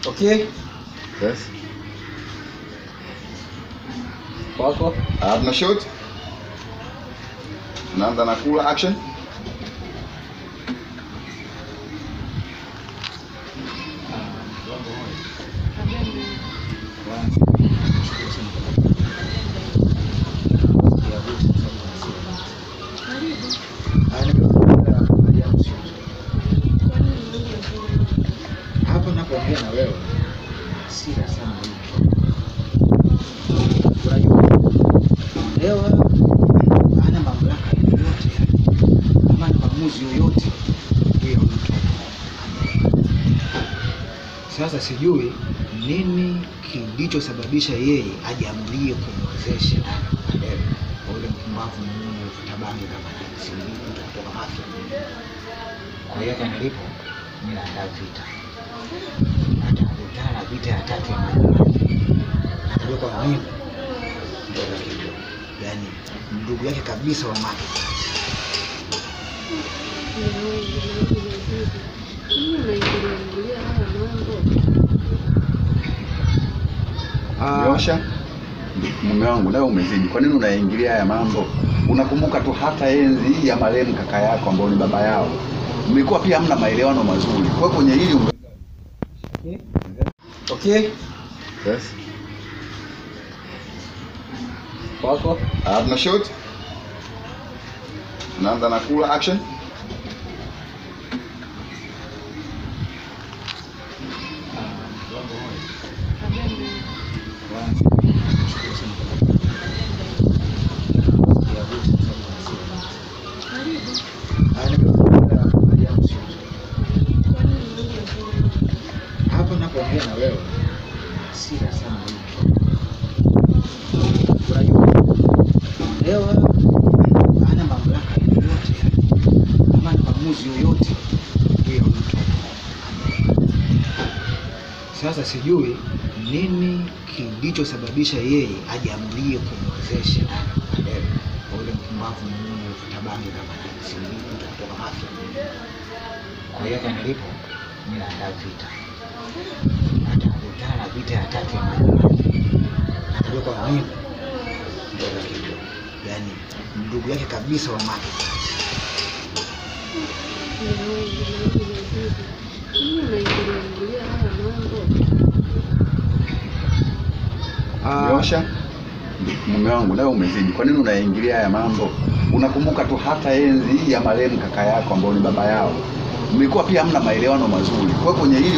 Okay. Yes. Wako. Tuna shoot. Naanza na kula action. Hapo napoongea na wewe sira sana hivi. Leo hana mamlaka yoyote ama maamuzi yoyote hiyo mtu. Sasa sijui nini kilichosababisha yeye ajiamulie kumwezesha Adele kwa ule mpumbavu mwenye tabangi kama simlipo kutoka Mafia. Kwa hiyo hapa nilipo mimi naandaa vita. Atakutana vita ya tatu ya Majimaji. Atajua kwa mimi ndio hivyo. Yaani ndugu yake kabisa wa Mafia. Nyosha. Mume wangu leo umezidi. Kwa nini unaingilia haya mambo? Unakumbuka tu hata enzi ya marehemu kaka yako ambao ni baba yao. Mlikuwa pia hamna maelewano mazuri. Kwa kwenye hili Okay. Yes. Wako. Tuna shoot. Naanza na kula action. Hapo napoongea na wewe sira sana hivi. Leo hana mamlaka yoyote ama maamuzi yoyote hiyo mtu. Sasa sijui nini kilichosababisha yeye ajiamulie kumwezesha Adele kwa ule mpumbavu mwenye tabangi kama simlipo kutoka Mafia. Kwa hiyo hapa nilipo mimi naandaa vita. Atakutana vita ya tatu ya Majimaji. Atajua kwa mimi ndio hivyo. Yaani ndugu yake kabisa wa Mafia. Nyosha. Mume wangu leo umezidi. Kwa nini unaingilia haya mambo? Unakumbuka tu hata enzi ya marehemu kaka yako ambao ni baba yao. Mlikuwa pia hamna maelewano mazuri. Kwa kwenye hili